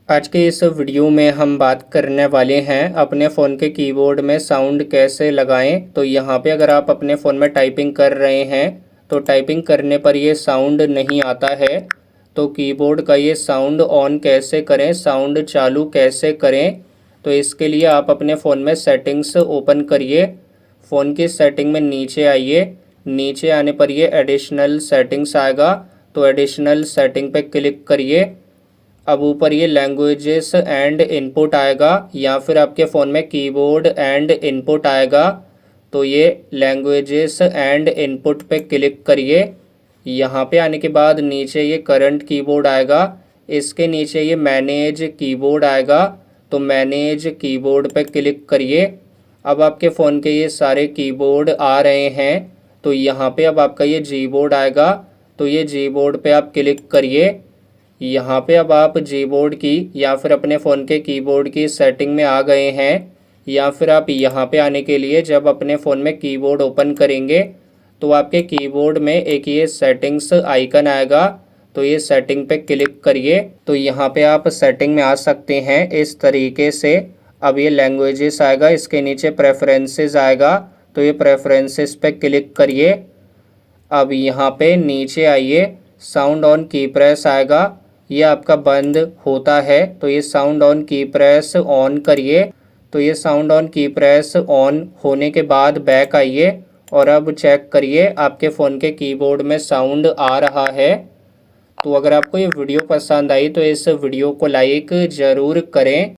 आज के इस वीडियो में हम बात करने वाले हैं अपने फ़ोन के कीबोर्ड में साउंड कैसे लगाएं। तो यहाँ पे अगर आप अपने फ़ोन में टाइपिंग कर रहे हैं तो टाइपिंग करने पर ये साउंड नहीं आता है, तो कीबोर्ड का ये साउंड ऑन कैसे करें, साउंड चालू कैसे करें। तो इसके लिए आप अपने फ़ोन में सेटिंग्स ओपन करिए, फ़ोन की सेटिंग में नीचे आइए, नीचे आने पर ये एडिशनल सेटिंग्स आएगा, तो एडिशनल सेटिंग पे क्लिक करिए। अब ऊपर ये लैंग्वेजेस एंड इनपुट आएगा या फिर आपके फ़ोन में कीबोर्ड एंड इनपुट आएगा, तो ये लैंग्वेजेस एंड इनपुट पे क्लिक करिए। यहाँ पे आने के बाद नीचे ये करंट कीबोर्ड आएगा, इसके नीचे ये मैनेज कीबोर्ड आएगा, तो मैनेज कीबोर्ड पे क्लिक करिए। अब आपके फ़ोन के ये सारे कीबोर्ड आ रहे हैं, तो यहाँ पे अब आपका ये जी बोर्ड आएगा, तो ये जी बोर्ड पे आप क्लिक करिए। यहाँ पे अब आप कीबोर्ड की या फिर अपने फ़ोन के कीबोर्ड की सेटिंग में आ गए हैं, या फिर आप यहाँ पे आने के लिए जब अपने फ़ोन में कीबोर्ड ओपन करेंगे तो आपके कीबोर्ड में एक ये सेटिंग्स आइकन आएगा, तो ये सेटिंग पे क्लिक करिए। तो यहाँ पे आप सेटिंग में आ सकते हैं इस तरीके से। अब ये लैंग्वेजेस आएगा, इसके नीचे प्रेफरेंसेस आएगा, तो ये प्रेफरेंसेस पे क्लिक करिए। अब यहाँ पे नीचे आइए, साउंड ऑन की प्रेस आएगा, ये आपका बंद होता है, तो ये साउंड ऑन की प्रेस ऑन करिए। तो ये साउंड ऑन की प्रेस ऑन होने के बाद बैक आइए और अब चेक करिए आपके फ़ोन के कीबोर्ड में साउंड आ रहा है। तो अगर आपको ये वीडियो पसंद आई तो इस वीडियो को लाइक ज़रूर करें।